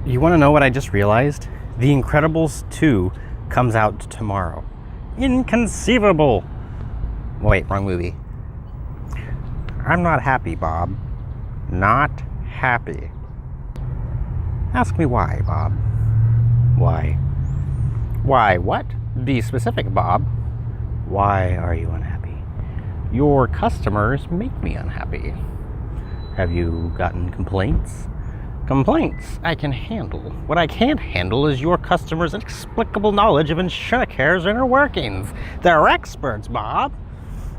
You want to know what I just realized? The Incredibles 2 comes out tomorrow. Inconceivable! Wait, wrong movie. I'm not happy, Bob. Not happy. Ask me why, Bob. Why? Why what? Be specific, Bob. Why are you unhappy? Your customers make me unhappy. Have you gotten complaints? Complaints I can handle. What I can't handle is your customers' inexplicable knowledge of Insurecare's inner workings. They're experts, Bob.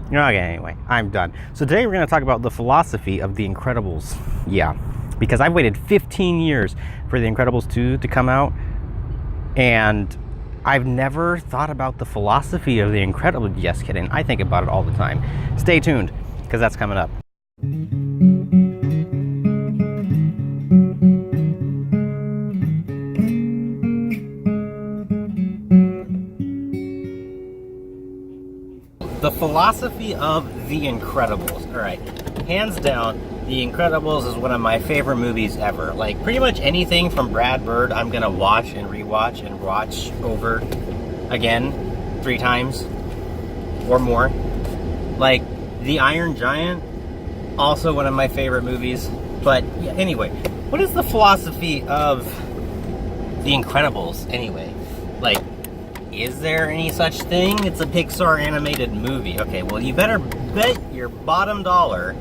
Okay, anyway, I'm done. So today we're going to talk about the philosophy of The Incredibles. Yeah, because I've waited 15 years for The Incredibles 2 to come out, and I've never thought about the philosophy of The Incredibles. Just kidding. I think about it all the time. Stay tuned, because that's coming up. The philosophy of The Incredibles. All right, hands down, The Incredibles is one of my favorite movies ever. Like, pretty much anything from Brad Bird, I'm gonna watch and rewatch and watch over again 3 times or more. Like, The Iron Giant, also one of my favorite movies. But yeah, anyway, what is the philosophy of The Incredibles anyway? Like, is there any such thing? It's a Pixar animated movie. Okay, well, you better bet your bottom dollar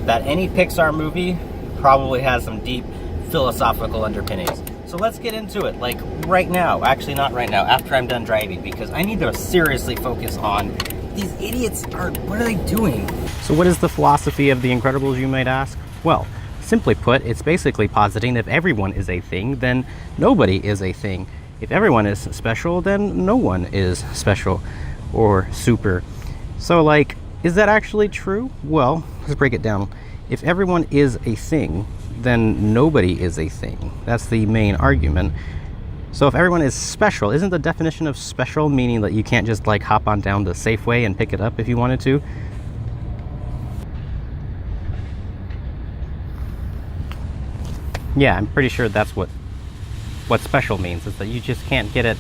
that any Pixar movie probably has some deep philosophical underpinnings. So let's get into it, like right now. Actually, not right now, after I'm done driving, because I need to seriously focus on these idiots. What are they doing? So what is the philosophy of The Incredibles, you might ask? Well, simply put, it's basically positing if everyone is a thing, then nobody is a thing. If everyone is special, then no one is special or super. So, like, is that actually true? Well, let's break it down. If everyone is a thing, then nobody is a thing. That's the main argument. So if everyone is special, isn't the definition of special meaning that you can't just, like, hop on down to Safeway and pick it up if you wanted to? Yeah, I'm pretty sure that's what special means, is that you just can't get it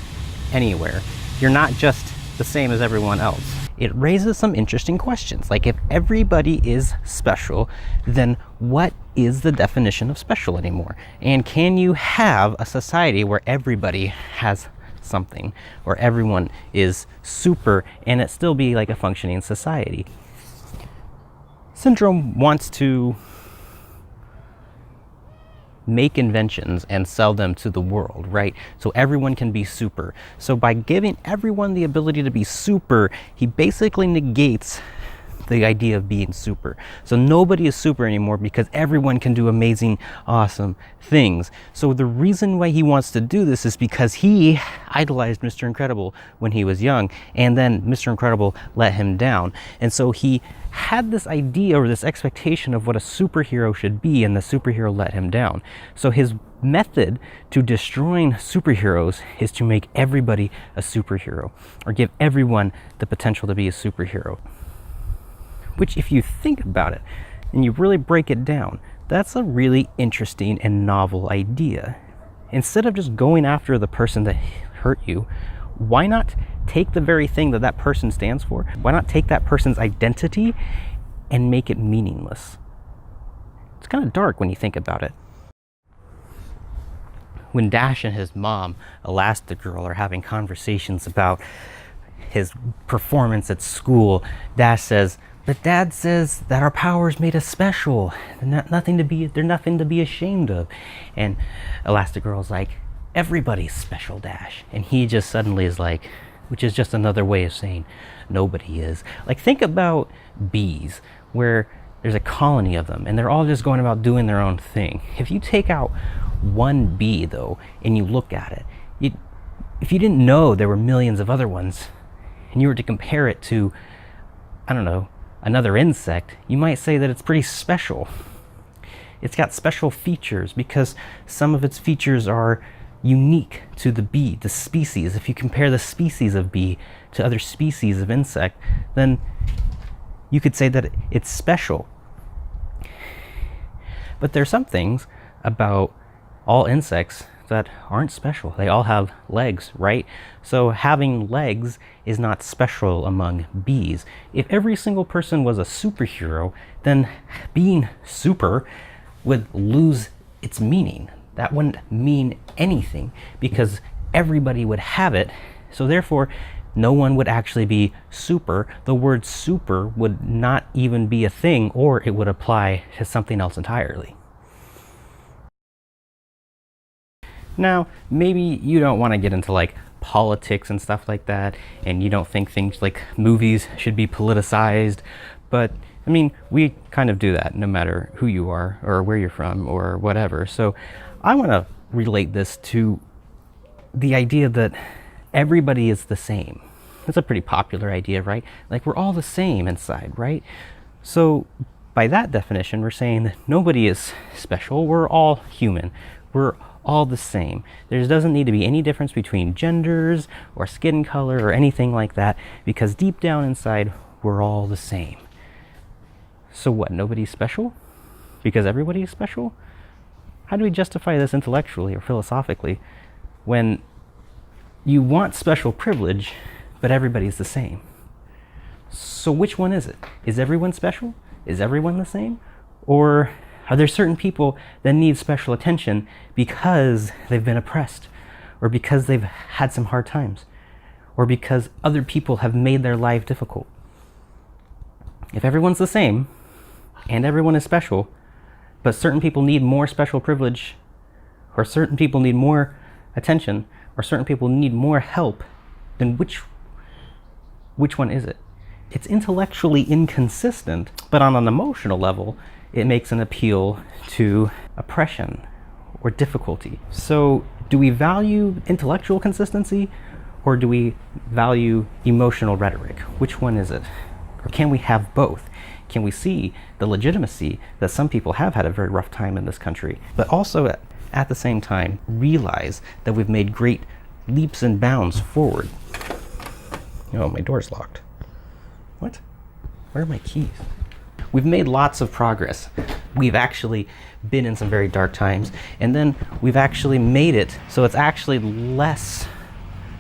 anywhere. You're not just the same as everyone else. It raises some interesting questions, like if everybody is special, then what is the definition of special anymore? And can you have a society where everybody has something, or everyone is super, and it still be like a functioning society? Syndrome wants to make inventions and sell them to the world, right? So everyone can be super. So by giving everyone the ability to be super, he basically negates the idea of being super. So nobody is super anymore because everyone can do amazing, awesome things. So the reason why he wants to do this is because he idolized Mr. Incredible when he was young, and then Mr. Incredible let him down. And so he had this idea or this expectation of what a superhero should be, and the superhero let him down. So his method to destroying superheroes is to make everybody a superhero, or give everyone the potential to be a superhero. Which, if you think about it and you really break it down, that's a really interesting and novel idea. Instead of just going after the person that hurt you, why not take the very thing that that person stands for? Why not take that person's identity and make it meaningless? It's kind of dark when you think about it. When Dash and his mom, Elastigirl, are having conversations about his performance at school, Dash says, "But Dad says that our powers made us special. They're nothing to be ashamed of." And Elastigirl's like, "Everybody's special, Dash." And he just suddenly is like, which is just another way of saying nobody is. Like, think about bees, where there's a colony of them and they're all just going about doing their own thing. If you take out one bee, though, and you look at it, if you didn't know there were millions of other ones, and you were to compare it to, I don't know, another insect, you might say that it's pretty special. It's got special features because some of its features are unique to the bee, the species. If you compare the species of bee to other species of insect, then you could say that it's special. But there's some things about all insects that aren't special. They all have legs, right? So having legs is not special among bees. If every single person was a superhero, then being super would lose its meaning. That wouldn't mean anything because everybody would have it. So therefore, no one would actually be super. The word super would not even be a thing, or it would apply to something else entirely. Now, maybe you don't want to get into like politics and stuff like that, and you don't think things like movies should be politicized, but I mean, we kind of do that no matter who you are or where you're from or whatever. So I want to relate this to the idea that everybody is the same. It's a pretty popular idea, right? Like we're all the same inside, right? So by that definition, we're saying that nobody is special. We're all human. We're all the same. There doesn't need to be any difference between genders or skin color or anything like that, because deep down inside, we're all the same. So what, nobody's special? Because everybody is special? How do we justify this intellectually or philosophically when you want special privilege, but everybody's the same? So which one is it? Is everyone special? Is everyone the same? Or are there certain people that need special attention because they've been oppressed, or because they've had some hard times, or because other people have made their life difficult? If everyone's the same, and everyone is special, but certain people need more special privilege, or certain people need more attention, or certain people need more help, then which one is it? It's intellectually inconsistent, but on an emotional level, it makes an appeal to oppression or difficulty. So do we value intellectual consistency, or do we value emotional rhetoric? Which one is it? Or can we have both? Can we see the legitimacy that some people have had a very rough time in this country, but also at the same time realize that we've made great leaps and bounds forward? Oh, my door's locked. What? Where are my keys? We've made lots of progress. We've actually been in some very dark times, and then we've actually made it so it's actually less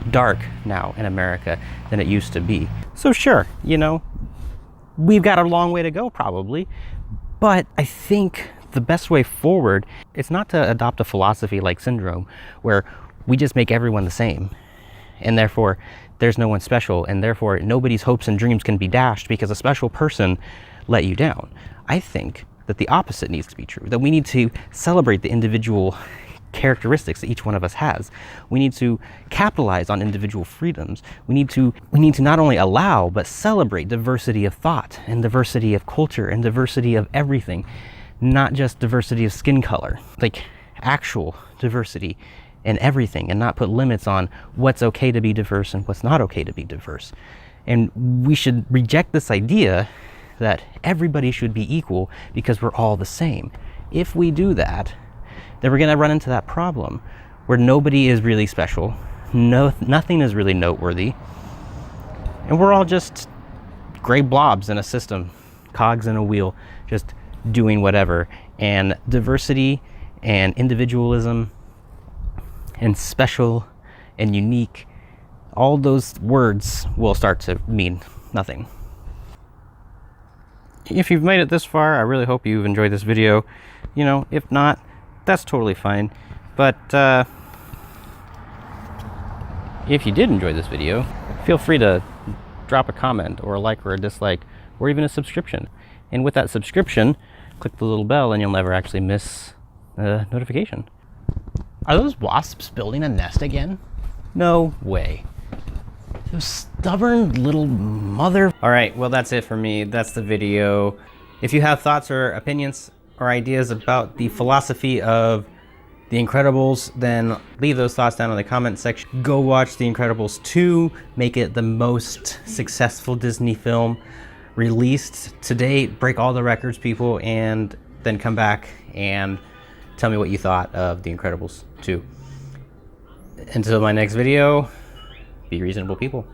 dark now in America than it used to be. So sure, you know, we've got a long way to go probably, but I think the best way forward is not to adopt a philosophy like Syndrome, where we just make everyone the same, and therefore there's no one special, and therefore nobody's hopes and dreams can be dashed because a special person let you down. I think that the opposite needs to be true, that we need to celebrate the individual characteristics that each one of us has. We need to capitalize on individual freedoms. We need to not only allow, but celebrate diversity of thought and diversity of culture and diversity of everything, not just diversity of skin color, like actual diversity in everything, and not put limits on what's okay to be diverse and what's not okay to be diverse. And we should reject this idea that everybody should be equal because we're all the same. If we do that, then we're going to run into that problem where nobody is really special, nothing is really noteworthy, and we're all just gray blobs in a system, cogs in a wheel, just doing whatever. And diversity and individualism and special and unique, all those words will start to mean nothing. If you've made it this far, I really hope you've enjoyed this video. You know, if not, that's totally fine. But if you did enjoy this video, feel free to drop a comment or a like or a dislike or even a subscription. And with that subscription, click the little bell and you'll never actually miss a notification. Are those wasps building a nest again? No way. Those stubborn little mother... Alright, well that's it for me. That's the video. If you have thoughts or opinions or ideas about the philosophy of The Incredibles, then leave those thoughts down in the comment section. Go watch The Incredibles 2. Make it the most successful Disney film released to date. Break all the records, people, and then come back and tell me what you thought of The Incredibles 2. Until my next video, be reasonable people.